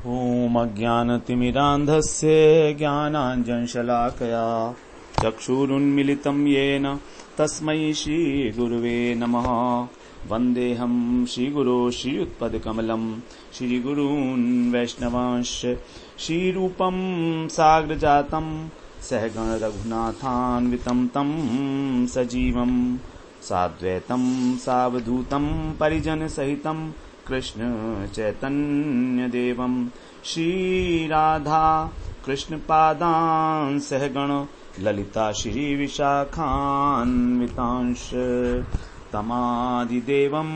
ॐ अज्ञानतिमिरान्धस्य ज्ञानाञ्जनशलाकया चक्षुरुन्मिलितं येन तस्मै श्रीगुरुवे नमः। वन्देऽहं श्रीगुरो श्रीयुत्पदकमलं श्रीगुरून् वैष्णवांश्च श्रीरूपं साग्रजातं सहगण रघुनाथान्वितं तं सजीवं साद्वैतं सावधूतं परिजनसहितं कृष्ण चैतन्य देवं श्रीराधा कृष्ण पादान् सहगण ललिता श्री विशाखान्वितांश तमादिदेवं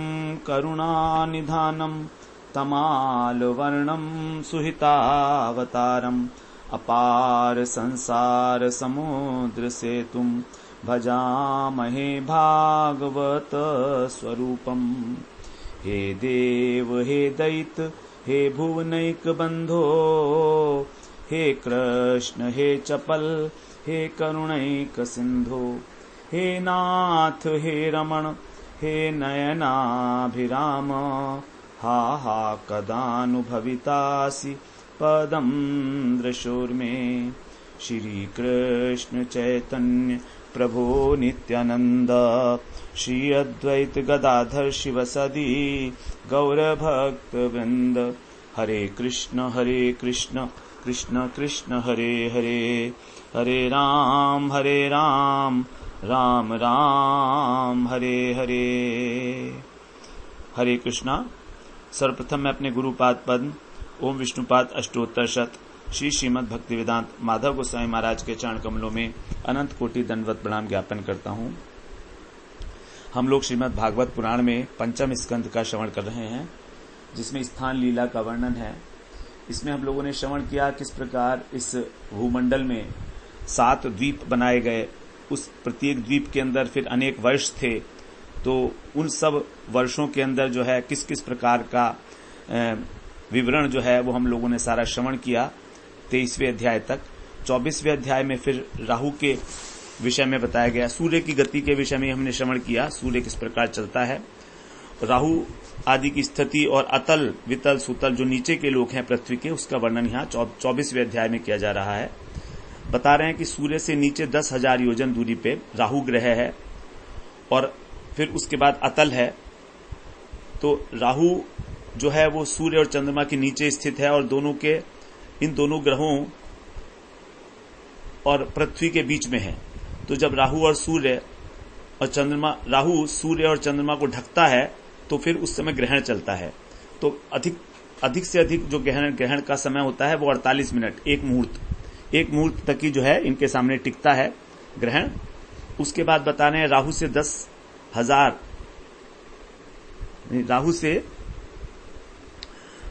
करुणानिधानं तमालवर्णं सुहितावतारम् अपार संसार समुद्र सेतुं भजामहे भागवत स्वरूपम्। हे देव हे दैत हे भुवनैक बंधो हे कृष्ण हे चपल हे करुणैक सिंधो हे नाथ हे रमण हे नयनाभिराम हा हा कदानुभवितासि पदं दृशोर्मे। श्री कृष्ण चैतन्य प्रभो नित्यानंद श्री अद्वैत गदाधर शिवसदी गौरभक्त वृंद। हरे कृष्ण कृष्ण कृष्ण हरे हरे हरे राम राम राम हरे हरे। हरे कृष्णा। सर्वप्रथम मैं अपने गुरुपाद पद्म ओम विष्णुपाद अष्टोत्तर शत श्री श्रीमद् भक्ति वेदांत माधव गोस्वामी महाराज के चरण कमलों में अनंत कोटि दंडवत प्रणाम ज्ञापन करता हूँ। हम लोग श्रीमद् भागवत पुराण में पंचम स्कंद का श्रवण कर रहे हैं, जिसमें स्थान लीला का वर्णन है। इसमें हम लोगों ने श्रवण किया किस प्रकार इस भूमंडल में 7 द्वीप बनाए गए, उस प्रत्येक द्वीप के अंदर फिर अनेक वर्ष थे, तो उन सब वर्षों के अंदर जो है किस किस प्रकार का विवरण जो है वो हम लोगों ने सारा श्रवण किया 23वें अध्याय तक। 24वें अध्याय में फिर राहु के विषय में बताया गया, सूर्य की गति के विषय में हमने श्रवण किया, सूर्य किस प्रकार चलता है, राहु आदि की स्थिति और अतल वितल सुतल जो नीचे के लोग हैं पृथ्वी के, उसका वर्णन यहाँ 24वें अध्याय में किया जा रहा है। बता रहे हैं कि सूर्य से नीचे 10,000 योजन दूरी पे राहु ग्रह है और फिर उसके बाद अतल है। तो राहु जो है वो सूर्य और चंद्रमा के नीचे स्थित है और इन दोनों ग्रहों और पृथ्वी के बीच में है। तो जब राहु और सूर्य और चंद्रमा को ढकता है तो फिर उस समय ग्रहण चलता है। तो अधिक से अधिक जो ग्रहण का समय होता है वो 48 मिनट, एक मुहूर्त तक ही जो है इनके सामने टिकता है ग्रहण। उसके बाद बता रहे हैं राहु से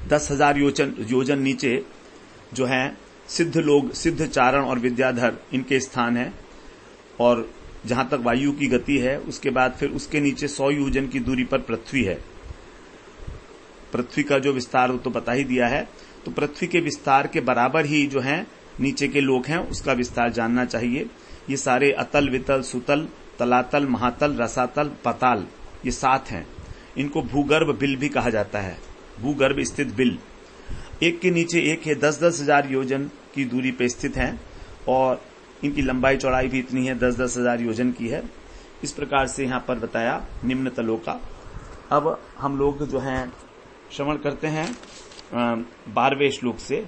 10,000 योजन नीचे जो है सिद्ध चारण और विद्याधर इनके स्थान है, और जहां तक वायु की गति है उसके बाद फिर उसके नीचे 100 योजन की दूरी पर पृथ्वी है। पृथ्वी का जो विस्तार हो तो बता ही दिया है, तो पृथ्वी के विस्तार के बराबर ही जो है नीचे के लोग हैं उसका विस्तार जानना चाहिए। ये सारे अतल वितल सुतल तलातल महातल रसातल पताल ये 7 हैं। इनको भूगर्भ बिल भी कहा जाता है, भूगर्भ स्थित बिल। एक के नीचे एक है, 10,000 योजन की दूरी पे स्थित हैं और इनकी लंबाई चौड़ाई भी इतनी है, 10,000 योजन की है। इस प्रकार से यहाँ पर बताया निम्न तलों का। अब हम लोग जो हैं श्रवण करते हैं 11वें श्लोक से।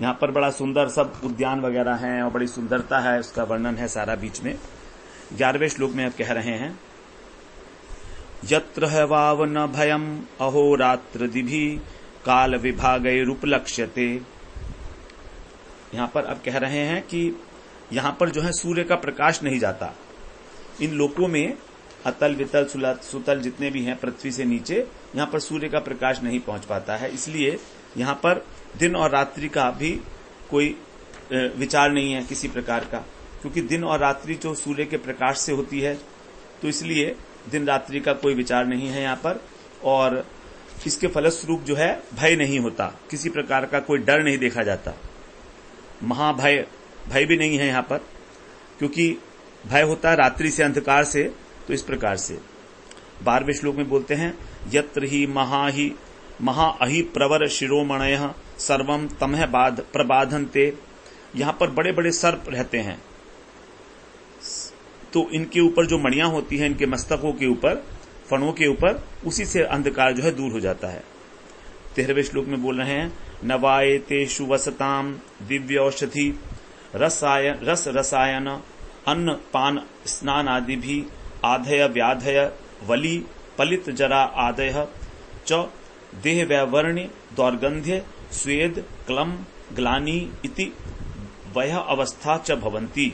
यहाँ पर बड़ा सुंदर सब उद्यान वगैरह हैं और बड़ी सुंदरता है, उसका वर्णन है सारा बीच में। 11वें श्लोक में अब कह रहे हैं यत्र हवाव न भयम अहोरात्र दिभि काल विभागैरुपलक्ष्यते। यहाँ पर अब कह रहे हैं कि यहाँ पर जो है सूर्य का प्रकाश नहीं जाता। इन लोकों में अतल वितल सुतल जितने भी हैं पृथ्वी से नीचे, यहाँ पर सूर्य का प्रकाश नहीं पहुंच पाता है। इसलिए यहाँ पर दिन और रात्रि का भी कोई विचार नहीं है किसी प्रकार का, क्योंकि दिन और रात्रि जो सूर्य के प्रकाश से होती है, तो इसलिए दिन रात्रि का कोई विचार नहीं है यहाँ पर। और इसके फलस्वरूप जो है भय नहीं होता, किसी प्रकार का कोई डर नहीं देखा जाता। महाभय भी नहीं है यहाँ पर, क्योंकि भय होता है रात्रि से अंधकार से। तो इस प्रकार से 12वें श्लोक में बोलते हैं यत्र ही महा अहि प्रवर शिरोमणयः सर्वम तमह प्रबाधन्ते। यहां पर बड़े बड़े सर्प रहते हैं, तो इनके ऊपर जो मणियां होती हैं, इनके मस्तकों के ऊपर, फणों के ऊपर, उसी से अंधकार जो है दूर हो जाता है। 13वें श्लोक में बोल रहे हैं, नवाएतेषु वसताम दिव्यौषधि रस रसायन अन्न पान स्नान आदि भी आधय व्याधय वली पलित जरा आदय च देह वैवर्ण्य दौर्गंध्य स्वेद क्लम ग्लानि इति वह अवस्था च भवंती।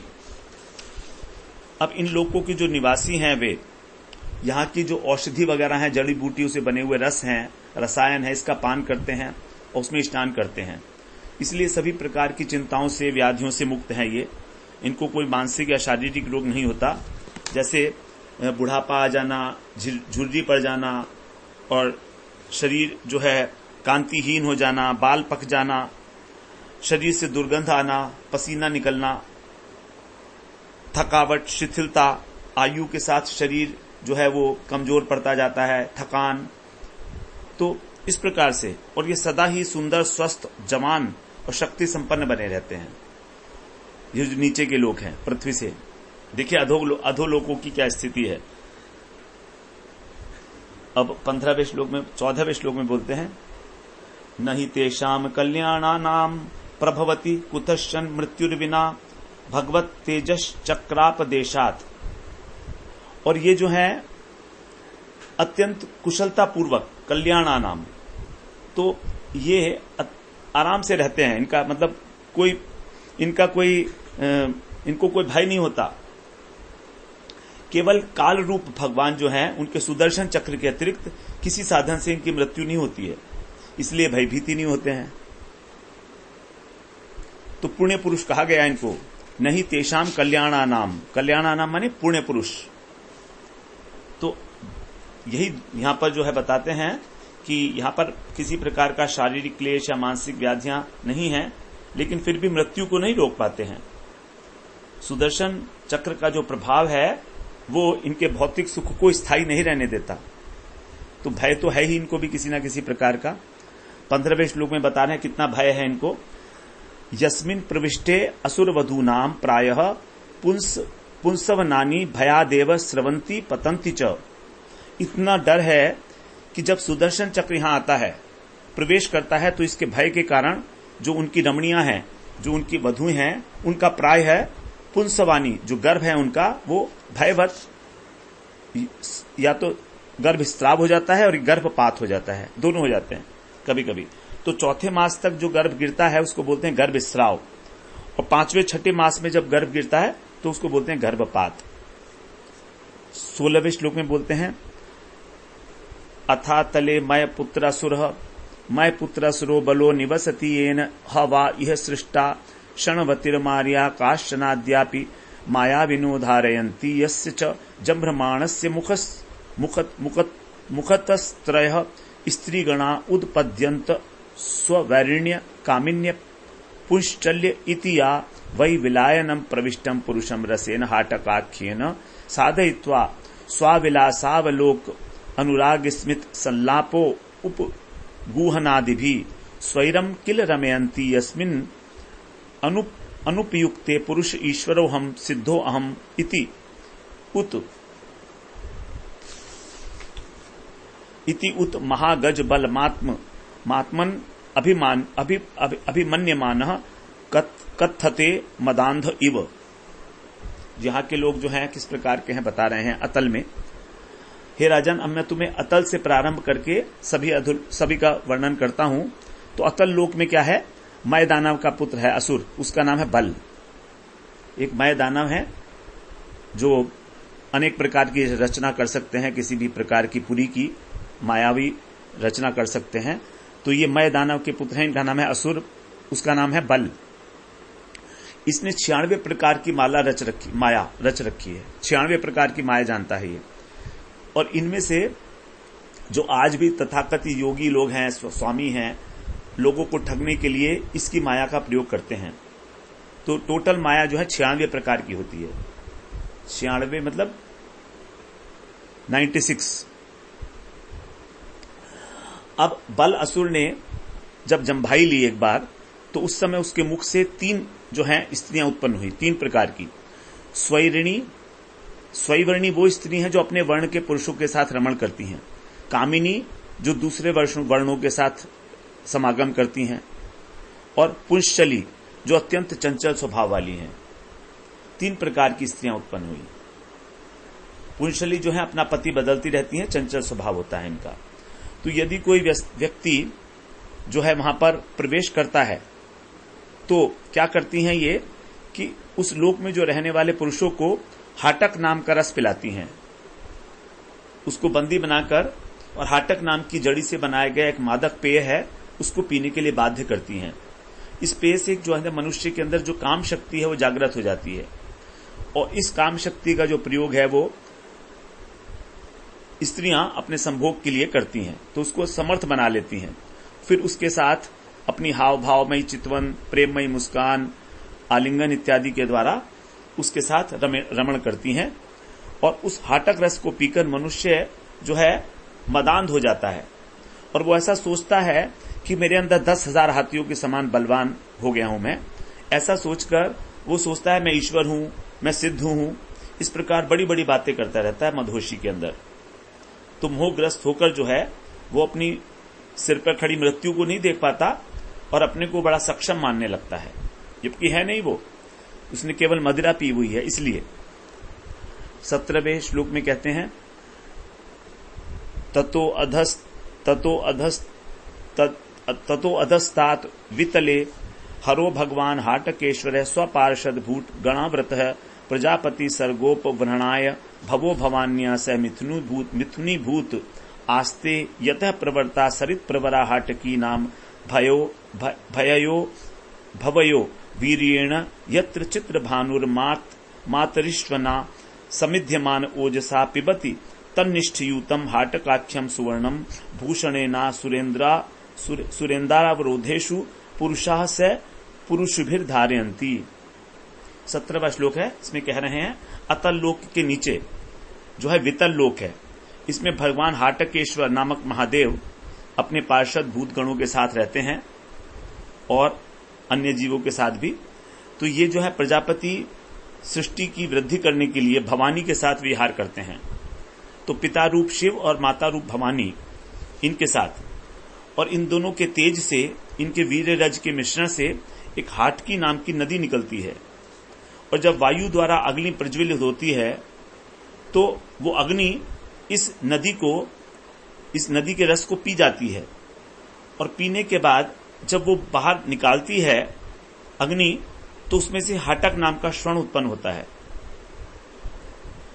अब इन लोगों के जो निवासी हैं, वे यहाँ की जो औषधि वगैरह हैं, जड़ी बूटियों से बने हुए रस हैं, रसायन है, इसका पान करते हैं और उसमें स्नान करते हैं। इसलिए सभी प्रकार की चिंताओं से, व्याधियों से मुक्त हैं ये। इनको कोई मानसिक या शारीरिक रोग नहीं होता, जैसे बुढ़ापा आ जाना, झुर्री पड़ जाना और शरीर जो है कांतिहीन हो जाना, बाल पक जाना, शरीर से दुर्गंध आना, पसीना निकलना, थकावट, शिथिलता, आयु के साथ शरीर जो है वो कमजोर पड़ता जाता है, थकान। तो इस प्रकार से, और ये सदा ही सुंदर, स्वस्थ, जवान और शक्ति संपन्न बने रहते हैं। ये जो नीचे के लोग हैं पृथ्वी से, देखिए अधोलोकों की क्या स्थिति है। अब 15वें श्लोक में, 14वें श्लोक में बोलते हैं, नहि तेषाम कल्याणानाम प्रभवति कुतश्चन मृत्युर्विना भगवत तेजस चक्रापदेशात। और ये जो है अत्यंत कुशलता पूर्वक, कल्याणानाम, तो ये आराम से रहते हैं। इनका मतलब इनको कोई भय नहीं होता। केवल काल रूप भगवान जो है, उनके सुदर्शन चक्र के अतिरिक्त किसी साधन से इनकी मृत्यु नहीं होती है, इसलिए भयभीति नहीं होते हैं। तो पुण्य पुरुष कहा गया इनको। नहीं तेषाम कल्याणानाम, कल्याणानाम माने पुण्य पुरुष। तो यही यहां पर जो है बताते हैं कि यहां पर किसी प्रकार का शारीरिक क्लेश या मानसिक व्याधियां नहीं है, लेकिन फिर भी मृत्यु को नहीं रोक पाते हैं। सुदर्शन चक्र का जो प्रभाव है वो इनके भौतिक सुख को स्थायी नहीं रहने देता। तो भय तो है ही इनको भी किसी न किसी प्रकार का। 15वें श्लोक में बता रहे हैं कितना भय है इनको। यस्मिन प्रविष्टे असुरवधूनाम प्रायः पुंसवनानी भयादेव स्रवंती पतंती च। इतना डर है कि जब सुदर्शन चक्र यहां आता है, प्रवेश करता है, तो इसके भय के कारण जो उनकी रमणियां हैं, जो उनकी वधुएं हैं, उनका प्राय है पुंसवानी, जो गर्भ है उनका, वो भयवत या तो गर्भस्राव हो जाता है और गर्भपात हो जाता है, दोनों हो जाते हैं कभी कभी। तो चौथे मास तक जो गर्भ गिरता है उसको बोलते हैं गर्भस्राव, और 5वें 6ठे मास में जब गर्भ गिरता है तो उसको बोलते हैं गर्भपात। 16वें श्लोक में बोलते हैं, अथा तले मय पुत्रासुरः मय पुत्रासुरो बलो निवसति येन हवा इह सृष्टा क्षणवतिर्मार्या काश्चनाद्यापि माया विनोधारयन्ति यस्य च जम्भ्रमाणस्य मुखतस्त्रयः स्त्रीगणा उद्पद्यन्त स्ववैरिण्य कामिन्य पुंश्चल्य इति या वै विलायनम प्रविष्टम पुरुषम रसेन हाटकाख्येन साधयित्वा स्वाविलासावलोक अनुराग स्मित संलापो उपगूहनादिभिः स्वैरम किल रमयन्ति यस्मिन् अनुपयुक्ते पुरुष ईश्वरो हम सिद्धो अहम इति उत महागज बल मात्मन अभिमन्यमानः कथते मदांध इव। यहाँ के लोग जो हैं किस प्रकार के हैं बता रहे हैं अतल में। हे राजन, अब मैं तुम्हें अतल से प्रारंभ करके सभी का वर्णन करता हूं। तो अतल लोक में क्या है? मय दानव का पुत्र है असुर, उसका नाम है बल। एक मय दानव है जो अनेक प्रकार की रचना कर सकते हैं, किसी भी प्रकार की पुरी की मायावी रचना कर सकते हैं। तो ये मय दानव के पुत्र हैं, इनका नाम है असुर, उसका नाम है बल। इसने 96 प्रकार की माया रच रखी है। 96 प्रकार की माया जानता है ये। और इनमें से जो आज भी तथाकथित योगी लोग हैं, स्वामी हैं, लोगों को ठगने के लिए इसकी माया का प्रयोग करते हैं। तो टोटल माया जो है 96 प्रकार की होती है। 96 मतलब 96। अब बल असुर ने जब जम्भाई ली एक बार, तो उस समय उसके मुख से 3 जो हैं स्त्रियां उत्पन्न हुई, 3 प्रकार की। स्वैवर्णी वो स्त्री हैं जो अपने वर्ण के पुरुषों के साथ रमण करती हैं, कामिनी जो दूसरे वर्णों के साथ समागम करती हैं, और पुंशली जो अत्यंत चंचल स्वभाव वाली हैं। 3 प्रकार की स्त्रियां उत्पन्न हुई। पुंशली जो है अपना पति बदलती रहती हैं, चंचल स्वभाव होता है इनका। तो यदि कोई व्यक्ति जो है वहां पर प्रवेश करता है तो क्या करती हैं ये कि उस लोक में जो रहने वाले पुरुषों को हाटक नाम का रस पिलाती हैं, उसको बंदी बनाकर, और हाटक नाम की जड़ी से बनाया गया एक मादक पेय है, उसको पीने के लिए बाध्य करती हैं। इस पेय से जो है मनुष्य के अंदर जो काम शक्ति है वो जागृत हो जाती है, और इस काम शक्ति का जो प्रयोग है वो स्त्रियां अपने संभोग के लिए करती हैं, तो उसको समर्थ बना लेती हैं। फिर उसके साथ अपनी हाव भावमयी चितवन, प्रेममयी मुस्कान, आलिंगन इत्यादि के द्वारा उसके साथ रमण करती हैं, और उस हाटक रस को पीकर मनुष्य जो है मदांध हो जाता है, और वो ऐसा सोचता है कि मेरे अंदर 10,000 हाथियों के समान बलवान हो गया हूं मैं। ऐसा सोचकर वो सोचता है मैं ईश्वर हूं, मैं सिद्ध हूं। इस प्रकार बड़ी बड़ी बातें करता रहता है मदहोशी के अंदर। तो मोहग्रस्त होकर जो है वो अपनी सिर पर खड़ी मृत्यु को नहीं देख पाता और अपने को बड़ा सक्षम मानने लगता है, जबकि है नहीं वो, उसने केवल मदिरा पी हुई है। इसलिए 17वें श्लोक में कहते हैं ततो अधस्तात वितले हरो भगवान हाटकेश्वर स्वपार्षद भूत गणाव्रत प्रजापति सर्गोप व्रणाय भवो भवान्या स मिथुनी भूत आस्ते यतः प्रवर्ता सरित प्रवरा हाटकी नाम भवयो वीर्येण यत्र चित्र भानुर्मातरिश्वना समिध्यमान ओजसा पिबति तन्निष्ठयूतम हाटकाख्यम सुवर्णम भूषणेना सुरेन्द्रावरोधेषु पुरुषाः स पुरुषभिर्धारयन्ति। 17वां श्लोक है। इसमें कह रहे हैं अतल लोक के नीचे जो है वितल लोक है, इसमें भगवान हाटकेश्वर नामक महादेव अपने पार्षद भूत गणों के साथ रहते हैं और अन्य जीवों के साथ भी। तो ये जो है प्रजापति सृष्टि की वृद्धि करने के लिए भवानी के साथ विहार करते हैं। तो पिता रूप शिव और माता रूप भवानी इनके साथ, और इन दोनों के तेज से, इनके वीर रज के मिश्रण से एक हाटकी नाम की नदी निकलती है, और जब वायु द्वारा अग्नि प्रज्वलित होती है तो वो अग्नि इस नदी के रस को पी जाती है, और पीने के बाद जब वो बाहर निकालती है अग्नि, तो उसमें से हाटक नाम का स्वर्ण उत्पन्न होता है।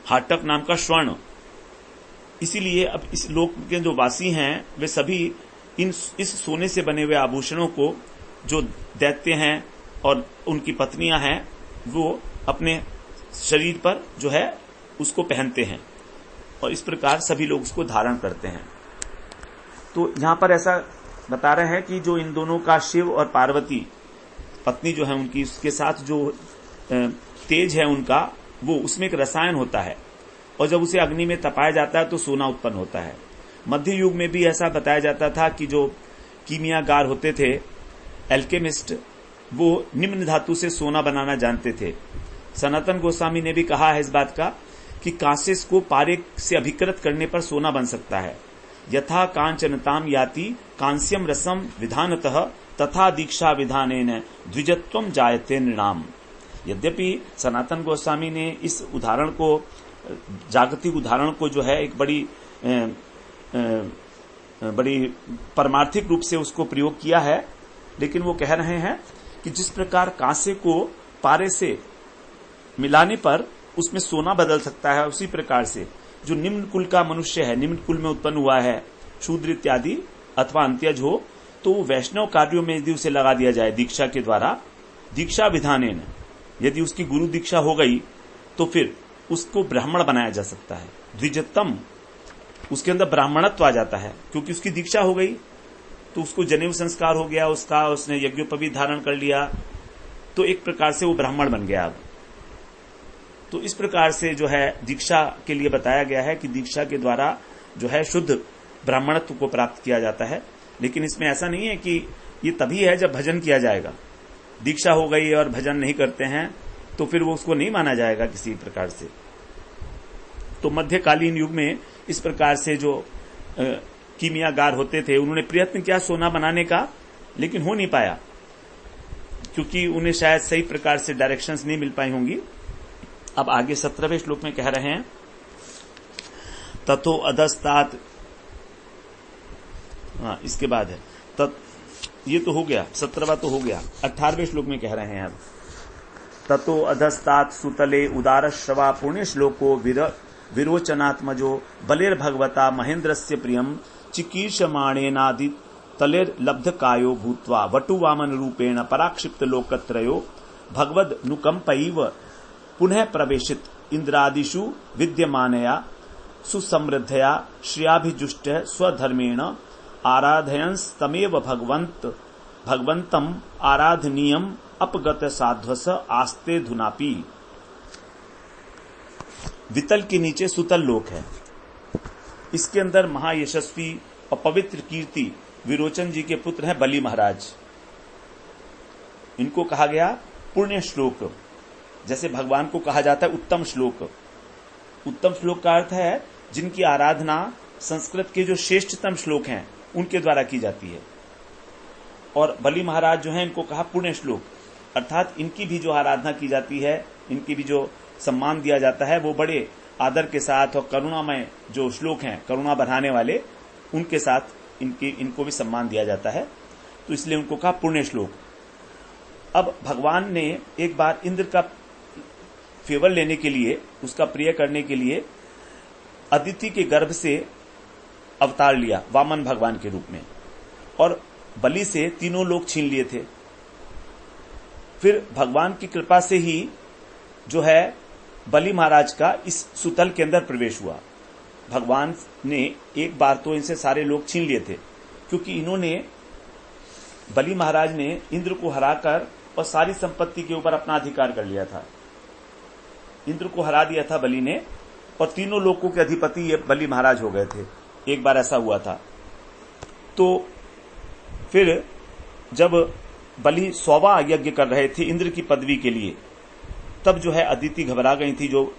हाटक नाम का स्वर्ण। इसीलिए अब इस लोक के जो वासी हैं वे सभी इस सोने से बने हुए आभूषणों को, जो दैत्य हैं और उनकी पत्नियां हैं, वो अपने शरीर पर जो है उसको पहनते हैं, और इस प्रकार सभी लोग उसको धारण करते हैं। तो यहां पर ऐसा बता रहे हैं कि जो इन दोनों का शिव और पार्वती पत्नी जो है उनकी, उसके साथ जो तेज है उनका, वो उसमें एक रसायन होता है, और जब उसे अग्नि में तपाया जाता है तो सोना उत्पन्न होता है। मध्य युग में भी ऐसा बताया जाता था कि जो कीमियागार होते थे, एल्केमिस्ट, वो निम्न धातु से सोना बनाना जानते थे। सनातन गोस्वामी ने भी कहा है इस बात का कि कांसे को पारे से अभिकृत करने पर सोना बन सकता है। यथा कांचनताम याति कांस्यम रसम विधानतः तथा दीक्षा विधानेन द्विजत्वम जायते नृणाम। यद्यपि सनातन गोस्वामी ने इस उदाहरण को, जागतिक उदाहरण को जो है एक बड़ी परमार्थिक रूप से उसको प्रयोग किया है, लेकिन वो कह रहे हैं कि जिस प्रकार कांसे को पारे से मिलाने पर उसमें सोना बदल सकता है, उसी प्रकार से जो निम्न कुल का मनुष्य है, निम्न कुल में उत्पन्न हुआ है, शूद्र इत्यादि अथवा अंत्यज हो, तो वैष्णव कार्यों में यदि उसे लगा दिया जाए दीक्षा के द्वारा, दीक्षा विधानेन, यदि उसकी गुरु दीक्षा हो गई तो फिर उसको ब्राह्मण बनाया जा सकता है। द्विजत्तम, उसके अंदर ब्राह्मणत्व आ जाता है, क्योंकि उसकी दीक्षा हो गई तो उसको जनेऊ संस्कार हो गया उसका, उसने यज्ञोपवीत धारण कर लिया, तो एक प्रकार से वो ब्राह्मण बन गया। अब तो इस प्रकार से जो है दीक्षा के लिए बताया गया है कि दीक्षा के द्वारा जो है शुद्ध ब्राह्मणत्व को प्राप्त किया जाता है। लेकिन इसमें ऐसा नहीं है कि ये तभी है जब भजन किया जाएगा। दीक्षा हो गई और भजन नहीं करते हैं तो फिर वो उसको नहीं माना जाएगा किसी प्रकार से। तो मध्यकालीन युग में इस प्रकार से जो कीमियागार होते थे उन्होंने प्रयत्न किया सोना बनाने का, लेकिन हो नहीं पाया क्योंकि उन्हें शायद सही प्रकार से डायरेक्शंस नहीं मिल पाई होंगी। अब आगे 17वें श्लोक में कह रहे हैं ततो अधस्तात, इसके बाद है ये तो हो गया, 17वां तो हो गया। 18वें श्लोक में कह रहे हैं अब ततो अधस्तात सुतले उदारश्रवा पुण्य श्लोको विरोचनात्मजो बलेर भगवता महेन्द्रस्य प्रियम चिकीर्षमाणेनादि तलेर लब्ध कायो भूत्वा वटुवामन रूपेण पराक्षिप्त लोकत्रयो भगवद नुकंपैव पुनः प्रवेशित इंद्रादिषु विद्यमानया सुसमृद्धया श्रियाभिजुष्ट स्वधर्मेण आराधयंस्तमेव भगवंतम आराधनीयम अपगत साध्वस आस्ते धुनापि। वितल के नीचे सुतल लोक है। इसके अंदर महायशस्वी और पवित्र कीर्ति विरोचन जी के पुत्र हैं बलि महाराज। इनको कहा गया पुण्य श्लोक, जैसे भगवान को कहा जाता है उत्तम श्लोक। उत्तम श्लोक का अर्थ है जिनकी आराधना संस्कृत के जो श्रेष्ठतम श्लोक हैं उनके द्वारा की जाती है। और बलि महाराज जो हैं इनको कहा पुण्य श्लोक, अर्थात इनकी भी जो आराधना की जाती है, इनकी भी जो सम्मान दिया जाता है वो बड़े आदर के साथ और करुणामय जो श्लोक हैं, करुणा बढ़ाने वाले, उनके साथ इनको भी सम्मान दिया जाता है, तो इसलिए उनको कहा पुण्य श्लोक। अब भगवान ने एक बार इंद्र का फेवर लेने के लिए, उसका प्रिय करने के लिए अदिति के गर्भ से अवतार लिया वामन भगवान के रूप में, और बलि से तीनों लोग छीन लिए थे। फिर भगवान की कृपा से ही जो है बलि महाराज का इस सुतल के अंदर प्रवेश हुआ। भगवान ने एक बार तो इनसे सारे लोग छीन लिए थे, क्योंकि इन्होंने, बलि महाराज ने इंद्र को हराकर और सारी संपत्ति के ऊपर अपना अधिकार कर लिया था। इंद्र को हरा दिया था बलि ने, और तीनों लोगों के अधिपति ये बलि महाराज हो गए थे। एक बार ऐसा हुआ था। तो फिर जब बलि 100वां यज्ञ कर रहे थे इंद्र की पदवी के लिए, तब जो है अदिति घबरा गई थी, जो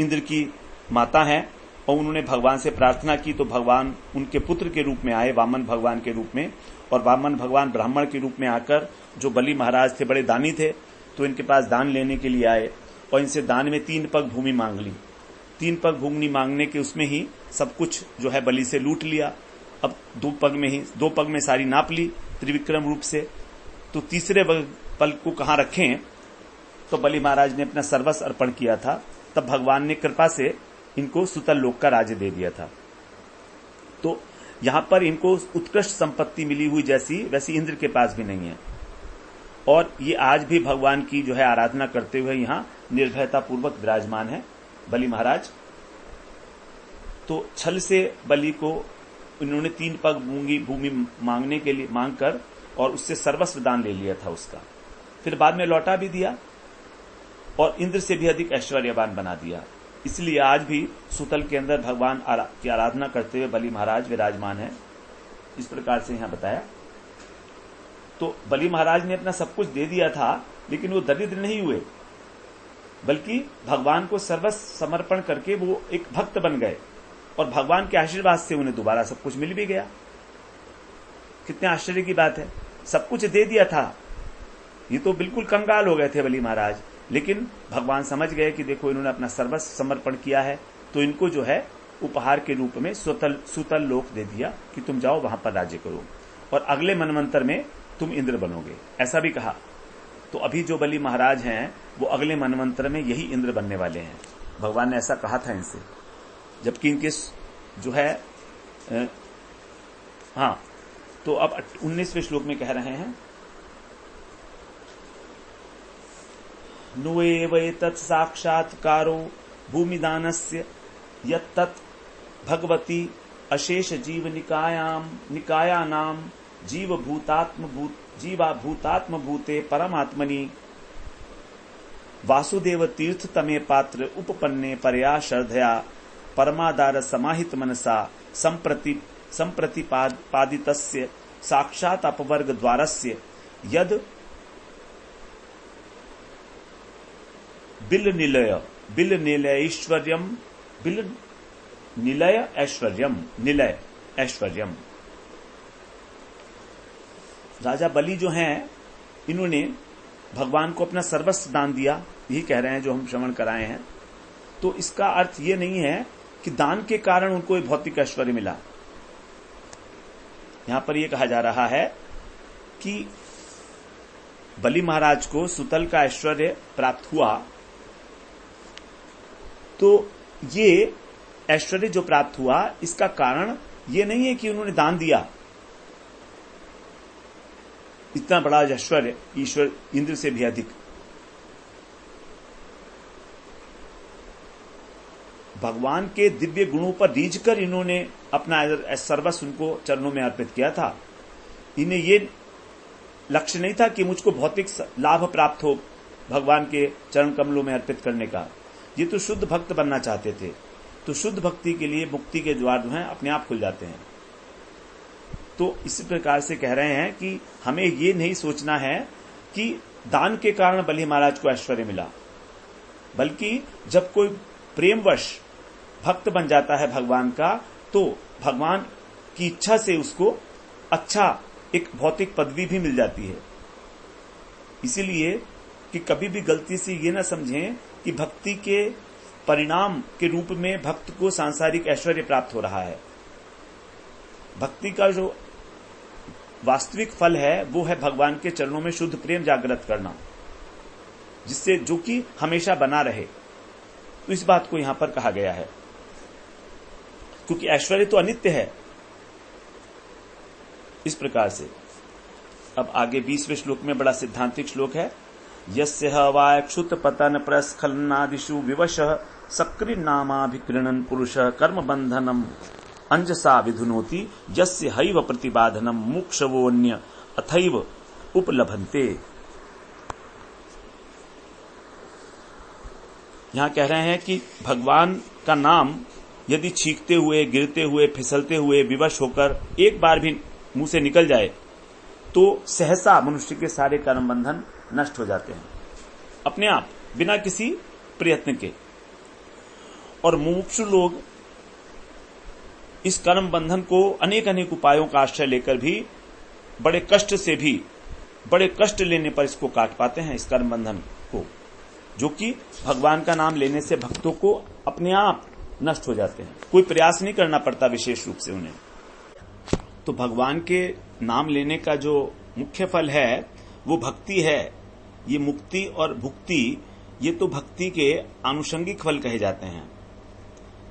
इंद्र की माता हैं, और उन्होंने भगवान से प्रार्थना की। तो भगवान उनके पुत्र के रूप में आए, वामन भगवान के रूप में, और वामन भगवान ब्राह्मण के रूप में आकर, जो बलि महाराज थे बड़े दानी थे, तो इनके पास दान लेने के लिए आए और इनसे दान में 3 पग भूमि मांग ली। 3 पग भूमि मांगने के उसमें ही सब कुछ जो है बलि से लूट लिया। अब 2 पग में सारी नाप ली त्रिविक्रम रूप से। तो तीसरे पल को कहाँ रखें, तो बलि महाराज ने अपना सर्वस्व अर्पण किया था। तब भगवान ने कृपा से इनको सुतल लोक का राज्य दे दिया था। तो यहां पर इनको उत्कृष्ट संपत्ति मिली हुई वैसी इंद्र के पास भी नहीं है। और ये आज भी भगवान की जो है आराधना करते हुए यहां निर्भयता पूर्वक विराजमान है बलि महाराज। तो छल से बलि को इन्होंने 3 पग भूमि मांगने के लिए मांगकर और उससे सर्वस्व दान ले लिया था उसका। फिर बाद में लौटा भी दिया और इंद्र से भी अधिक ऐश्वर्यवान बना दिया। इसलिए आज भी सुतल के अंदर भगवान की आराधना करते हुए बलि महाराज विराजमान है। इस प्रकार से यहां बताया। तो बलि महाराज ने अपना सब कुछ दे दिया था, लेकिन वो दरिद्र नहीं हुए, बल्कि भगवान को सर्वस्व समर्पण करके वो एक भक्त बन गए, और भगवान के आशीर्वाद से उन्हें दोबारा सब कुछ मिल भी गया। कितने आश्चर्य की बात है। सब कुछ दे दिया था, ये तो बिल्कुल कंगाल हो गए थे बलि महाराज, लेकिन भगवान समझ गए कि देखो इन्होंने अपना सर्वस्व समर्पण किया है, तो इनको जो है उपहार के रूप में सुतल लोक दे दिया कि तुम जाओ वहां पर राज्य करो, और अगले मनवंतर में तुम इंद्र बनोगे, ऐसा भी कहा। तो अभी जो बलि महाराज हैं वो अगले मनवंतर में यही इंद्र बनने वाले हैं। भगवान ने ऐसा कहा था इनसे, जबकि इनके जो है तो अब 19वें श्लोक में कह रहे हैं नुएवैतत् साक्षात्कारो भूमिदानस्य यत्तत् भगवती अशेष जीव निकायानाम जीवाभूतात्म भूते परमात्मनि वासुदेव तीर्थ तमे पात्र उपपन्ने परया श्रद्धया परमादार समाहित मनसा संप्रतिपादितस्य साक्षात् अपवर्ग द्वारस्य यद बिल निलय ऐश्वर्यम। राजा बलि जो हैं, इन्होंने भगवान को अपना सर्वस्व दान दिया, यही कह रहे हैं जो हम श्रवण कराए हैं। तो इसका अर्थ ये नहीं है कि दान के कारण उनको एक भौतिक ऐश्वर्य मिला। यहां पर यह कहा जा रहा है कि बलि महाराज को सुतल का ऐश्वर्य प्राप्त हुआ, तो ये ऐश्वर्य जो प्राप्त हुआ इसका कारण ये नहीं है कि उन्होंने दान दिया। इतना बड़ा ऐश्वर्य ईश्वर इंद्र से भी अधिक, भगवान के दिव्य गुणों पर रीझकर इन्होंने अपना सर्वस्व उनको चरणों में अर्पित किया था। इन्हें ये लक्ष्य नहीं था कि मुझको भौतिक लाभ प्राप्त हो भगवान के चरण कमलों में अर्पित करने का। ये तो शुद्ध भक्त बनना चाहते थे। तो शुद्ध भक्ति के लिए मुक्ति के द्वार जो हैं अपने आप खुल जाते हैं। तो इसी प्रकार से कह रहे हैं कि हमें ये नहीं सोचना है कि दान के कारण बलि महाराज को ऐश्वर्य मिला, बल्कि जब कोई प्रेमवश भक्त बन जाता है भगवान का, तो भगवान की इच्छा से उसको अच्छा एक भौतिक पदवी भी मिल जाती है। इसीलिए कि कभी भी गलती से ये ना समझें कि भक्ति के परिणाम के रूप में भक्त को सांसारिक ऐश्वर्य प्राप्त हो रहा है। भक्ति का जो वास्तविक फल है वो है भगवान के चरणों में शुद्ध प्रेम जागृत करना, जिससे जो कि हमेशा बना रहे। तो इस बात को यहां पर कहा गया है, क्योंकि ऐश्वर्य तो अनित्य है। इस प्रकार से अब आगे 20वें श्लोक में बड़ा सिद्धांतिक श्लोक है। यस्य हवाय क्षुत पतन प्रस्खलनादिषु विवशः सक्री नामाभिकृणन पुरुष कर्म बंधनम अंजसा विधुनोति यस्य हैव प्रतिबाधनम मोक्षवोन्य अथैव उपलभन्ते। यहां कह रहे हैं कि भगवान का नाम यदि छींकते हुए, गिरते हुए, फिसलते हुए, विवश होकर एक बार भी मुंह से निकल जाए तो सहसा मनुष्य के सारे कर्म बंधन नष्ट हो जाते हैं अपने आप, बिना किसी प्रयत्न के। और मुमुक्षु लोग इस कर्म बंधन को अनेक अनेक उपायों का आश्रय लेकर भी बड़े कष्ट लेने पर इसको काट पाते हैं, इस कर्म बंधन को, जो कि भगवान का नाम लेने से भक्तों को अपने आप नष्ट हो जाते हैं। कोई प्रयास नहीं करना पड़ता विशेष रूप से उन्हें। तो भगवान के नाम लेने का जो मुख्य फल है वो भक्ति है। ये मुक्ति और भुक्ति, ये तो भक्ति के आनुषंगिक फल कहे जाते हैं।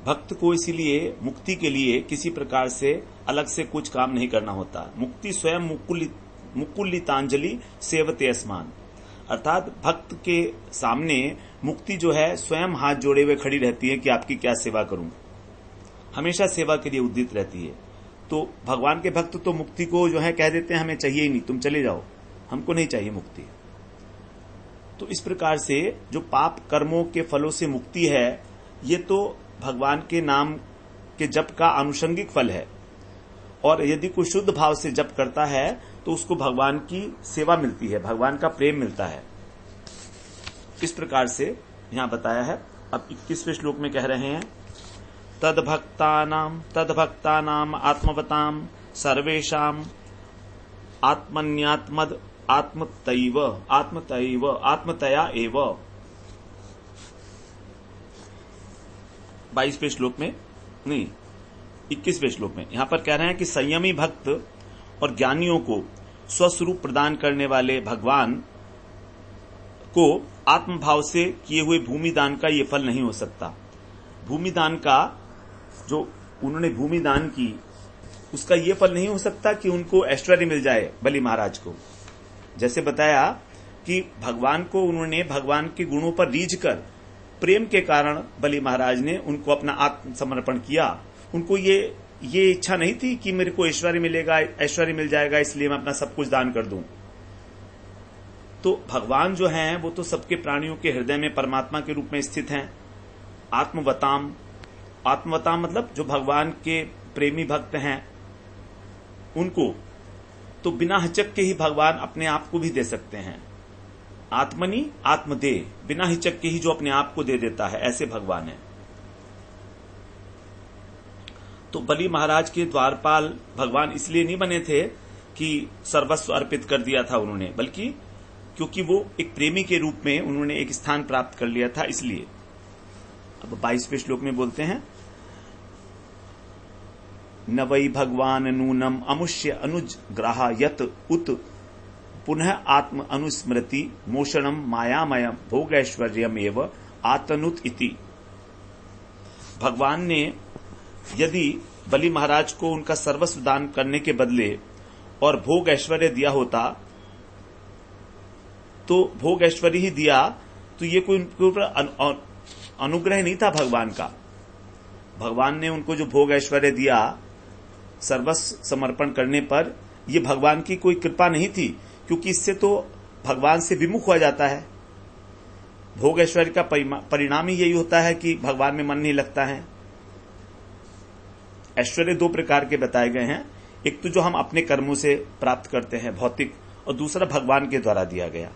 भक्त को इसीलिए मुक्ति के लिए किसी प्रकार से अलग से कुछ काम नहीं करना होता। मुक्ति स्वयं मुकुलितांजलि सेवते अस्मान, अर्थात भक्त के सामने मुक्ति जो है स्वयं हाथ जोड़े हुए खड़ी रहती है कि आपकी क्या सेवा करूं, हमेशा सेवा के लिए उद्यत रहती है। तो भगवान के भक्त तो मुक्ति को जो है कह देते हैं हमें चाहिए ही नहीं, तुम चले जाओ, हमको नहीं चाहिए मुक्ति। तो इस प्रकार से जो पाप कर्मों के फलों से मुक्ति है, ये तो भगवान के नाम के जप का आनुषंगिक फल है। और यदि कोई शुद्ध भाव से जप करता है तो उसको भगवान की सेवा मिलती है, भगवान का प्रेम मिलता है। इस प्रकार से यहां बताया है। अब 21वें श्लोक में कह रहे हैं, तद्भक्तानाम आत्मवताम सर्वेषाम आत्मन्यात्मद आत्मतया एव। 22वें श्लोक में नहीं, 21वें श्लोक में यहां पर कह रहे हैं कि संयमी भक्त और ज्ञानियों को स्वस्वरूप प्रदान करने वाले भगवान को आत्मभाव से किए हुए भूमि दान का ये फल नहीं हो सकता। भूमि दान का जो उन्होंने भूमि दान की, उसका ये फल नहीं हो सकता कि उनको ऐश्वर्य मिल जाए बलि महाराज को। जैसे बताया कि भगवान को उन्होंने भगवान के गुणों पर रीझकर प्रेम के कारण बलि महाराज ने उनको अपना आत्मसमर्पण किया। उनको ये इच्छा नहीं थी कि मेरे को ऐश्वर्य मिलेगा, ऐश्वर्य मिल जाएगा इसलिए मैं अपना सब कुछ दान कर दूं। तो भगवान जो हैं वो तो सबके प्राणियों के हृदय में परमात्मा के रूप में स्थित हैं। आत्मवताम मतलब जो भगवान के प्रेमी भक्त हैं उनको, तो बिना हिचक के ही भगवान अपने आप को भी दे सकते हैं। आत्मनि आत्मदे, बिना हिचक के ही जो अपने आप को दे देता है, ऐसे भगवान है। तो बलि महाराज के द्वारपाल भगवान इसलिए नहीं बने थे कि सर्वस्व अर्पित कर दिया था उन्होंने, बल्कि क्योंकि वो एक प्रेमी के रूप में उन्होंने एक स्थान प्राप्त कर लिया था, इसलिए। अब 22वें श्लोक में बोलते हैं, न वै भगवान नूनम अमुष्य अनुज ग्राह यत उत पुनः आत्म अनुस्मृति मोषणम मायामय भोगैश्वर्यमेव आतनुत इति। भगवान ने यदि बलि महाराज को उनका सर्वस्व दान करने के बदले और भोग ऐश्वर्य दिया होता, तो भोग ऐश्वर्य ही दिया, तो ये कोई उनके ऊपर अनुग्रह नहीं था भगवान का। भगवान ने उनको जो भोग ऐश्वर्य दिया सर्वस्व समर्पण करने पर, ये भगवान की कोई कृपा नहीं थी, क्योंकि इससे तो भगवान से विमुख हो जाता है। भोग ऐश्वर्य का परिणाम ही यही होता है कि भगवान में मन नहीं लगता है। ऐश्वर्य दो प्रकार के बताए गए हैं, एक तो जो हम अपने कर्मों से प्राप्त करते हैं भौतिक, और दूसरा भगवान के द्वारा दिया गया।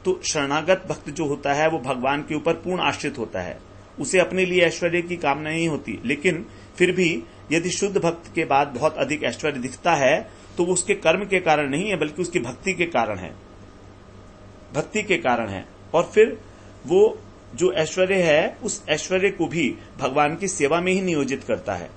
तो शरणागत भक्त जो होता है वो भगवान के ऊपर पूर्ण आश्रित होता है, उसे अपने लिए ऐश्वर्य की कामना नहीं होती। लेकिन फिर भी यदि शुद्ध भक्त के बाद बहुत अधिक ऐश्वर्य दिखता है तो वो उसके कर्म के कारण नहीं है, बल्कि उसकी भक्ति के कारण है, भक्ति के कारण है। और फिर वो जो ऐश्वर्य है उस ऐश्वर्य को भी भगवान की सेवा में ही नियोजित करता है।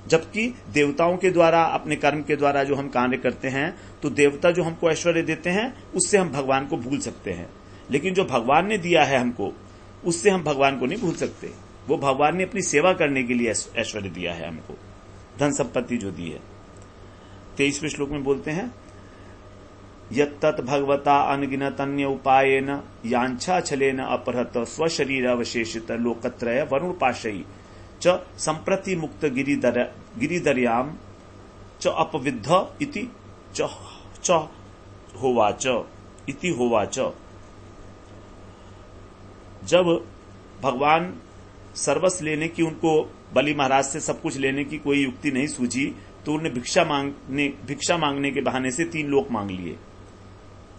जबकि देवताओं के द्वारा, अपने कर्म के द्वारा जो हम कार्य करते हैं, तो देवता जो हमको ऐश्वर्य देते हैं उससे हम भगवान को भूल सकते हैं, लेकिन जो भगवान ने दिया है हमको, उससे हम भगवान को नहीं भूल सकते। वो भगवान ने अपनी सेवा करने के लिए ऐश्वर्य दिया है हमको, धन संपत्ति जो दी है। 23वें श्लोक में बोलते हैं, यत्तत् भगवता अनगिनत अन्य उपायेन यांछा छलेन अपहृत स्वशरीर अवशेषित लोकत्रय वरुण पाशयी च संप्रति मुक्त गिरिदर्याम च अपविद्ध इति च होवाच इति होवाच। जब भगवान सर्वस्व लेने की, उनको बलि महाराज से सब कुछ लेने की कोई युक्ति नहीं सूझी, तो उन्हें भिक्षा मांगने के बहाने से 3 लोक मांग लिए।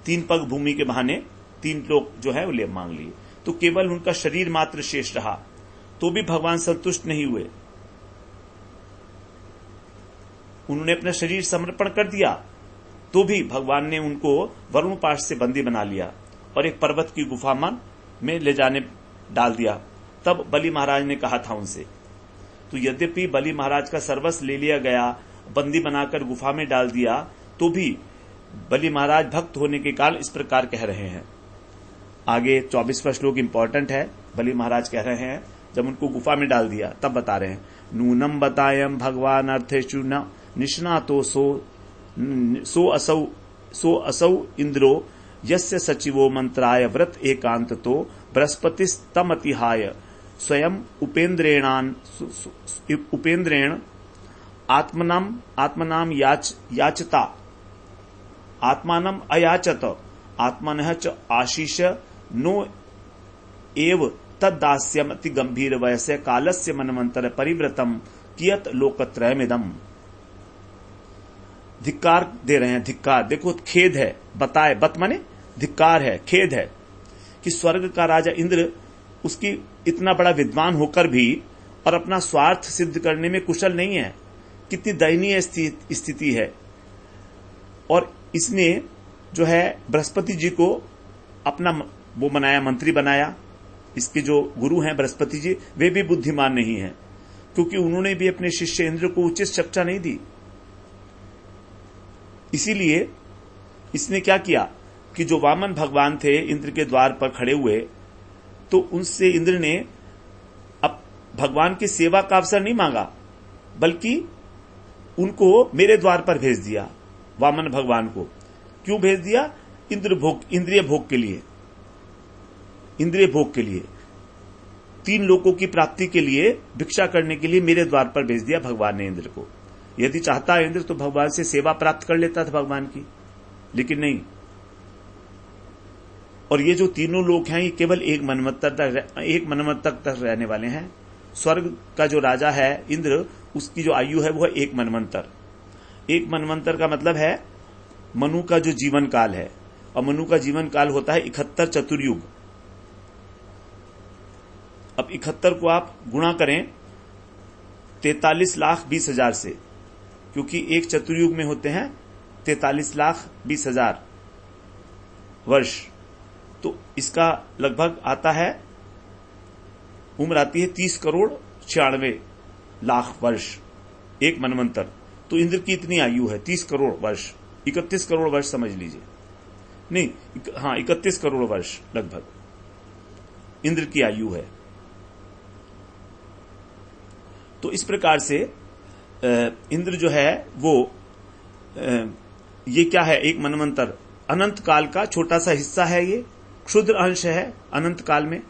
3 पग भूमि के बहाने 3 लोक जो है वो ले मांग लिए। तो केवल उनका शरीर मात्र शेष रहा, तो भी भगवान संतुष्ट नहीं हुए। उन्होंने अपना शरीर समर्पण कर दिया, तो भी भगवान ने उनको वरुण पाश से बंदी बना लिया और एक पर्वत की गुफा में ले जाने डाल दिया। तब बलि महाराज ने कहा था उनसे, तो यद्यपि बलि महाराज का सर्वस्व ले लिया गया, बंदी बनाकर गुफा में डाल दिया, तो भी बलि महाराज भक्त होने के कारण इस प्रकार कह रहे हैं। आगे 24वां श्लोक इंपॉर्टेंट है। बलि महाराज कह रहे हैं, जब उनको गुफा में डाल दिया तब बता रहे हैं, नूनम बतायम भगवान अर्थेषु न निष्णातो सो असौ इंद्रो यस्य सचिवो मंत्राय व्रत एकांततो बृहस्पतिस्तमतिहाय स्वयं उपेन्द्रेण आत्मनाम याचता आत्मानम अयाचत आत्मनः च आशीष नो एव तद्दास्यम अति गंभीर वयस्य कालस्य मनमंतर परिव्रतम कियत लोकत्रयमिदम्। धिक्कार दे रहे हैं, धिक्कार। देखो, खेद है, बताए, बत माने धिक्कार है, खेद है कि स्वर्ग का राजा इंद्र, उसकी इतना बड़ा विद्वान होकर भी और अपना स्वार्थ सिद्ध करने में कुशल नहीं है। कितनी दयनीय स्थिति है। और इसने जो है बृहस्पति जी को अपना वो बनाया, मंत्री बनाया। इसके जो गुरु हैं बृहस्पति जी, वे भी बुद्धिमान नहीं हैं, क्योंकि उन्होंने भी अपने शिष्य इंद्र को उचित शिक्षा नहीं दी। इसीलिए इसने क्या किया कि जो वामन भगवान थे इंद्र के द्वार पर खड़े हुए, तो उनसे इंद्र ने अब भगवान की सेवा का अवसर नहीं मांगा, बल्कि उनको मेरे द्वार पर भेज दिया। वामन भगवान को क्यों भेज दिया? इंद्रिय भोग के लिए, इंद्रिय भोग के लिए, 3 लोकों की प्राप्ति के लिए, भिक्षा करने के लिए मेरे द्वार पर भेज दिया भगवान ने इंद्र को। यदि चाहता इंद्र तो भगवान से सेवा प्राप्त कर लेता था भगवान की, लेकिन नहीं। और ये जो तीनों लोग हैं, ये केवल एक मनमंतर तक रहने वाले हैं। स्वर्ग का जो राजा है इंद्र, उसकी जो आयु है वो है 1 मनवंतर। 1 मनवंतर का मतलब है मनु का जो जीवन काल है, और मनु का जीवन काल होता है 71 चतुर्युग। अब 71 को आप गुणा करें 43,20,000 से, क्योंकि एक चतुर्युग में होते हैं 43,20,000 वर्ष, तो इसका लगभग आता है, उम्र आती है 30,96,00,000 वर्ष, 1 मनवंतर। तो इंद्र की इतनी आयु है 30 करोड़ वर्ष, 31 करोड़ वर्ष समझ लीजिए, नहीं, हाँ 31 करोड़ वर्ष लगभग इंद्र की आयु है। तो इस प्रकार से इंद्र जो है वो ये क्या है, 1 मनवंतर, अनंत काल का छोटा सा हिस्सा है, ये क्षुद्र अंश है अनंत काल में।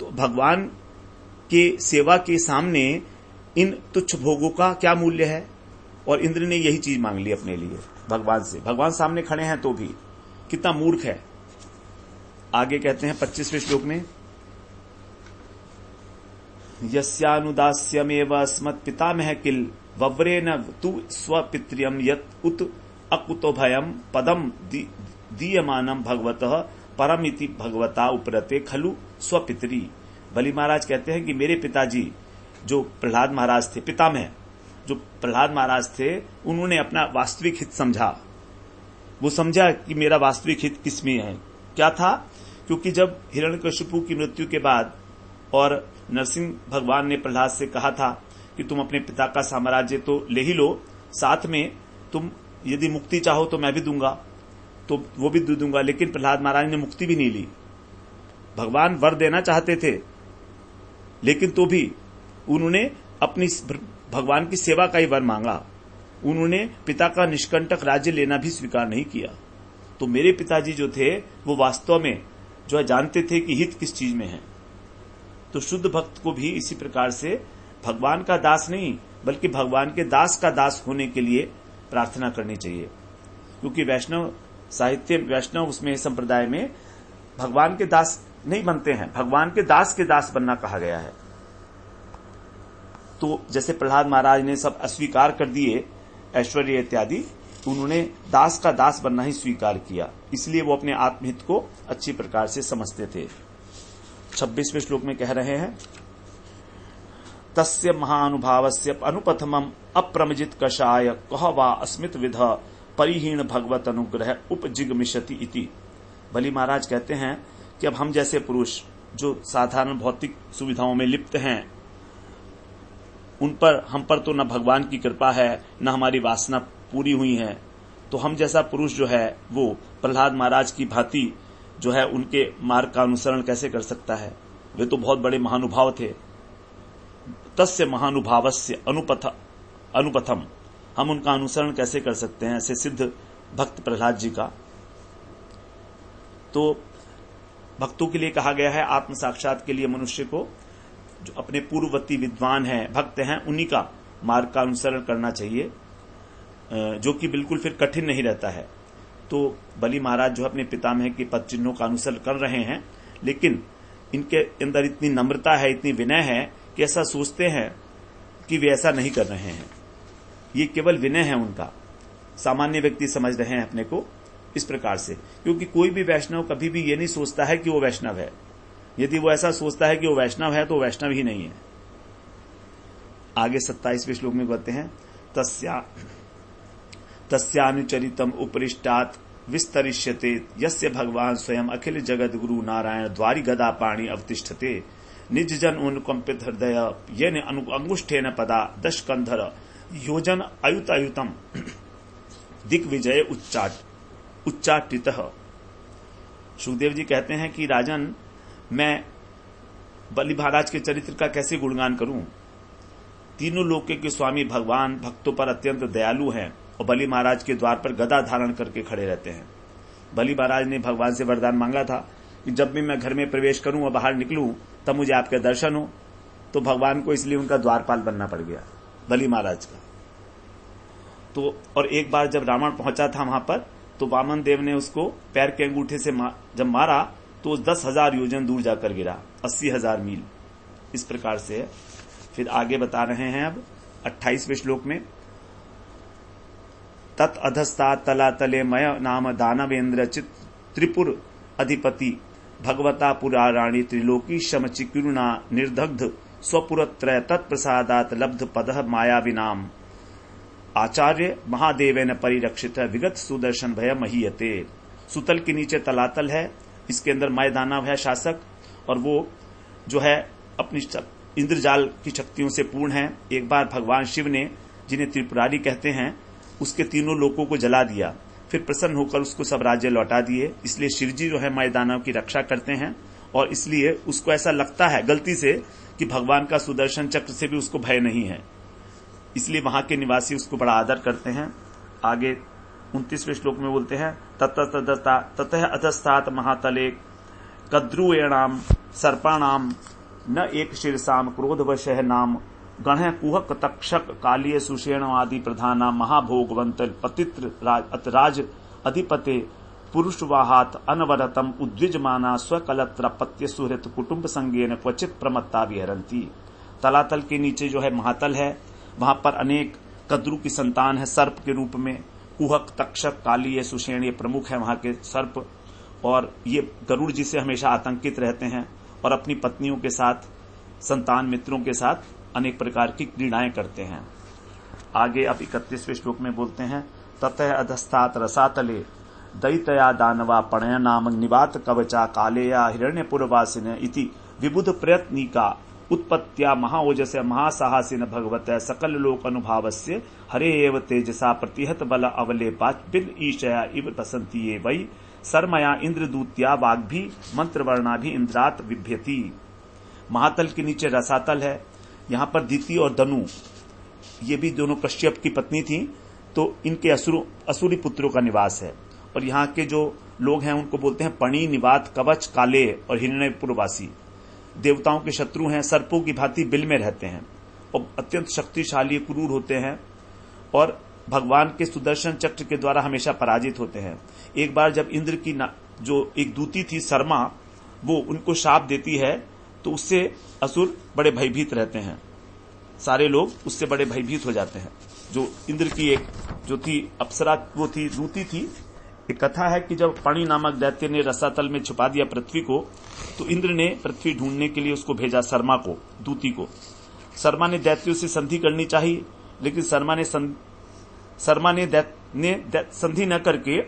तो भगवान के सेवा के सामने इन तुच्छ भोगों का क्या मूल्य है, और इंद्र ने यही चीज मांग ली अपने लिए भगवान से। भगवान सामने खड़े हैं तो भी कितना मूर्ख है। आगे कहते हैं 25वें श्लोक में, यस्यानुदास्यमेव अस्मत् पितामह किल वव्रेन तु स्वपित्र्यम यत उत अकुतो भयम पदम दीयमानम भगवतः परमिति भगवता उपरते खलु स्वपितरी। बलि महाराज कहते हैं कि मेरे पिताजी जो प्रहलाद महाराज थे, पितामह जो प्रहलाद महाराज थे, उन्होंने अपना वास्तविक हित समझा। वो समझा कि मेरा वास्तविक हित किसमें है, क्या था, क्योंकि जब हिरण्यकशिपु की मृत्यु के बाद और नरसिंह भगवान ने प्रहलाद से कहा था कि तुम अपने पिता का साम्राज्य तो ले ही लो, साथ में तुम यदि मुक्ति चाहो तो मैं भी दूंगा, तो वो भी दूंगा, लेकिन प्रहलाद महाराज ने मुक्ति भी नहीं ली। भगवान वर देना चाहते थे, लेकिन तो भी उन्होंने अपनी भगवान की सेवा का ही वर मांगा। उन्होंने पिता का निष्कंटक राज्य लेना भी स्वीकार नहीं किया। तो मेरे पिताजी जो थे वो वास्तव में जो है जानते थे कि हित किस चीज में है। तो शुद्ध भक्त को भी इसी प्रकार से भगवान का दास नहीं बल्कि भगवान के दास का दास होने के लिए प्रार्थना करनी चाहिए, क्योंकि वैष्णव साहित्य, वैष्णव उसमें संप्रदाय में भगवान के दास नहीं बनते हैं, भगवान के दास बनना कहा गया है। तो जैसे प्रहलाद महाराज ने सब अस्वीकार कर दिए ऐश्वर्य इत्यादि, उन्होंने दास का दास बनना ही स्वीकार किया, इसलिए वो अपने आत्महित को अच्छी प्रकार से समझते थे। 26वें श्लोक में कह रहे हैं, तस्य महानुभावस्य अनुपथमम अप्रमजित कषाय कह वा अस्मित विध परिहीन भगवत अनुग्रह उपजिगमिषति इति। बलि महाराज कहते हैं कि अब हम जैसे पुरुष जो साधारण भौतिक सुविधाओं में लिप्त हैं, हम पर तो न भगवान की कृपा है न हमारी वासना पूरी हुई है, तो हम जैसा पुरुष जो है वो प्रहलाद महाराज की भांति जो है उनके मार्ग का अनुसरण कैसे कर सकता है। वे तो बहुत बड़े महानुभाव थे। तस्य महानुभावस्य अनुपथम, हम उनका अनुसरण कैसे कर सकते हैं, ऐसे सिद्ध भक्त प्रहलाद जी का। तो भक्तों के लिए कहा गया है, आत्म साक्षात के लिए मनुष्य को जो अपने पूर्ववर्ती विद्वान हैं, भक्त हैं, उन्हीं का मार्ग का अनुसरण करना चाहिए, जो कि बिल्कुल फिर कठिन नहीं रहता है। तो बलि महाराज जो अपने पितामह के पद चिन्हों का अनुसरण कर रहे हैं, लेकिन इनके अंदर इतनी नम्रता है, इतनी विनय है कि ऐसा सोचते हैं कि वे ऐसा नहीं कर रहे हैं। ये केवल विनय है उनका, सामान्य व्यक्ति समझ रहे हैं अपने को इस प्रकार से, क्योंकि कोई भी वैष्णव कभी भी ये नहीं सोचता है कि वो वैष्णव है। यदि वो ऐसा सोचता है कि वो वैष्णव है तो वैष्णव ही नहीं है। आगे 27वें श्लोक में कहते हैं, तस्यानुचरितम उपरिष्टात् विस्तरिष्यते यस्य भगवान स्वयं अखिल जगत गुरु नारायण द्वारि गदा पाणि अवतिष्ठते निज जन अनुकंपित हृदय येन अंगुष्ठेन पदा दशकंधर योजन अयुतायुतम दिग्विजय उच्चाटित। सुखदेव जी कहते हैं कि राजन, मैं बलि महाराज के चरित्र का कैसे गुणगान करूं। तीनों लोके के स्वामी भगवान भक्तों पर अत्यंत दयालु हैं और बलि महाराज के द्वार पर गदा धारण करके खड़े रहते हैं। बलि महाराज ने भगवान से वरदान मांगा था कि जब भी मैं घर में प्रवेश करूं और बाहर निकलूं तब मुझे आपके दर्शन हो, तो भगवान को इसलिए उनका द्वारपाल बनना पड़ गया बलि महाराज का। तो और एक बार जब रावण पहुंचा था वहां पर, तो वामन देव ने उसको पैर के अंगूठे से जब मारा तो 10,000 योजन दूर जाकर गिरा, 80,000 मील। इस प्रकार से फिर आगे बता रहे हैं अब 28वें श्लोक में, तत् अधस्ता तलातले मय नाम दानवेन्द्र चित त्रिपुर अधिपति भगवता पुराराणी त्रिलोकी शमचिकुरुणा निर्दग्ध स्वपुरत्रय तत्प्रसादात लब्ध पदः मायाविनाम आचार्य महादेवेन परिरक्षित विगत सुदर्शन भय महीयते। सुतल के नीचे तलातल है, इसके अंदर मय दानव है शासक, और वो जो है अपनी इंद्रजाल की शक्तियों से पूर्ण है। एक बार भगवान शिव ने, जिन्हें त्रिपुरारी कहते हैं, उसके तीनों लोकों को जला दिया, फिर प्रसन्न होकर उसको सब राज्य लौटा दिए। इसलिए शिवजी जो है मय दानव की रक्षा करते हैं, और इसलिए उसको ऐसा लगता है गलती से कि भगवान का सुदर्शन चक्र से भी उसको भय नहीं है, इसलिए वहां के निवासी उसको बड़ा आदर करते हैं। आगे 29वें श्लोक में बोलते हैं, ततः अधस्तात महातले कद्रुएणाम सर्पाणाम न एक शीर्षाम क्रोधवशः नाम गण कुहक तक्षक कालिय सुषेण आदि प्रधाना महाभोगवंत पतित्र राज अधिपते पुरुषवाहात अनवरतम उद्विजमाना स्वकलत्र पत्य सुहृत कुटुंब संगेन क्वचित प्रमत्ता विहरंती। तलातल के नीचे जो है महातल है, वहां पर अनेक कद्रु की संतान है सर्प के रूप में। कुहक तक्षक कालिय सुषेण ये प्रमुख है वहां के सर्प, और ये गरुड़ जी से हमेशा आतंकित रहते हैं और अपनी पत्नियों के साथ, संतान मित्रों के साथ अनेक प्रकार की क्रीड़ाएं करते हैं। आगे अब 31वें श्लोक में बोलते हैं, ततः अधस्तात रसातले दैतया दानवा पणय नाम निवात कवचा कालेया हिरण्यपुरवासिन इति विबुध प्रयत्निका उत्पत्त्या महाओजस्य महासाहसिन भगवत सकल लोक अनुभावस्य हरे एव तेजसा प्रतिहत बल अवलेपाच बिल ईशया इव बसंती ये वै सरमया इंद्रदूत्या वाग्भी मंत्रवर्णा भी इंद्रात विभ्यति। महातल के नीचे रसातल है, यहाँ पर दिति और दनु ये भी दोनों कश्यप की पत्नी थी, तो इनके असुरी पुत्रों का निवास है। और यहाँ के जो लोग हैं उनको बोलते हैं पणी, निवात, कवच, काले और हिरण्यपुरवासी। देवताओं के शत्रु हैं, सर्पों की भांति बिल में रहते हैं और अत्यंत शक्तिशाली क्रूर होते हैं, और भगवान के सुदर्शन चक्र के द्वारा हमेशा पराजित होते हैं। एक बार जब इंद्र की जो एक दूती थी शर्मा, वो उनको शाप देती है, तो उससे असुर बड़े भयभीत रहते हैं, सारे लोग उससे बड़े भयभीत हो जाते हैं। जो इंद्र की एक जो थी अप्सरा, वो थी दूती थी। एक कथा है कि जब पणी नामक दैत्य ने रसातल में छुपा दिया पृथ्वी को, तो इंद्र ने पृथ्वी ढूंढने के लिए उसको भेजा शर्मा को, दूती को। शर्मा ने दैत्यों से संधि करनी चाहिए, लेकिन शर्मा ने संधि न करके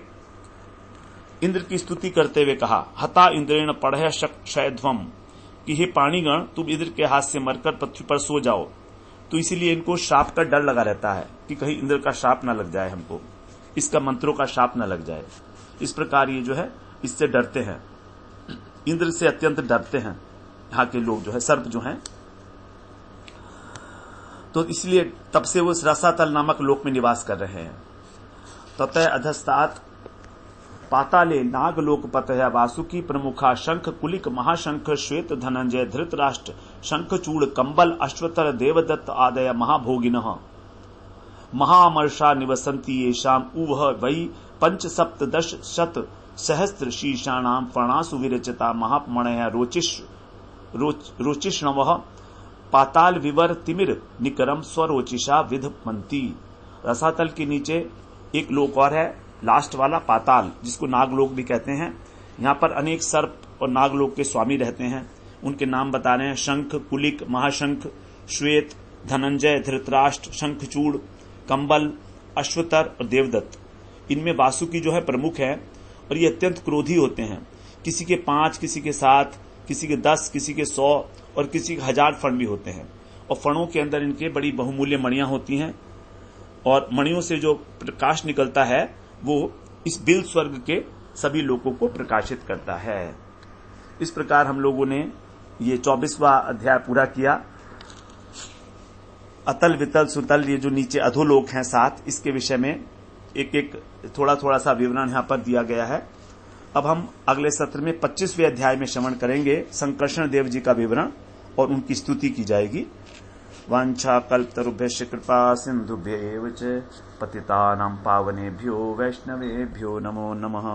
इंद्र की स्तुति करते हुए कहा, हता इंद्रेण पढ़य क्षयध्वम, कि हे पाणीगण, तुम इंद्र के हाथ से मरकर पृथ्वी पर सो जाओ। तो इसीलिए इनको श्राप का डर लगा रहता है कि कहीं इंद्र का श्राप न लग जाए, हमको इसका मंत्रों का श्राप न लग जाए। इस प्रकार ये जो है इससे डरते हैं, इंद्र से अत्यंत डरते हैं यहाँ के लोग जो है, सर्प जो हैं। तो इसलिए तब से वो रसातल नामक लोक में निवास कर रहे हैं। ततः अधस्तात पाताले नागलोकपतया वासुकी प्रमुखा शंख कुलिक महाशंख श्वेत धनंजय धृतराष्ट्र शंखचूड़ कंबल अश्वतर देवदत्त आदय महाभोगिनः महामर्षा निवसन्ति येषाम उवह वै 5-7 सहस्त्र शीर्षाणाम फणासु विरचिता महामणय रोचिष्णवः पाताल विवर तिमिर निकरम स्वरोचिषा विधमंती। रसातल के नीचे एक लोक और है, लास्ट वाला पाताल, जिसको नागलोक भी कहते हैं। यहाँ पर अनेक सर्प और नागलोक के स्वामी रहते हैं। उनके नाम बता रहे हैं, शंख कुलिक महाशंख श्वेत धनंजय धृतराष्ट्र शंखचूड़ कंबल अश्वतर और देवदत्त। इनमें वासुकी जो है प्रमुख है, और ये अत्यंत क्रोधी होते हैं। किसी के 5, किसी के 7, किसी के 10, किसी के 100 और किसी के 1000 फण भी होते हैं। और फणों के अंदर इनके बड़ी बहुमूल्य मणियां होती हैं, और मणियों से जो प्रकाश निकलता है वो इस बिल स्वर्ग के सभी लोगों को प्रकाशित करता है। इस प्रकार हम लोगों ने ये 24वां अध्याय पूरा किया। अतल वितल सुतल, ये जो नीचे अधोलोक हैं 7, इसके विषय में एक एक थोड़ा सा विवरण यहाँ पर दिया गया है। अब हम अगले सत्र में 25वें अध्याय में श्रवण करेंगे संकर्षण देव जी का विवरण, और उनकी स्तुति की जाएगी। वांछा कल्पतरुभ्यश्च कृपा सिंधुभ्यैव च पतितानां पावनेभ्यो वैष्णवेभ्यो नमो नमः।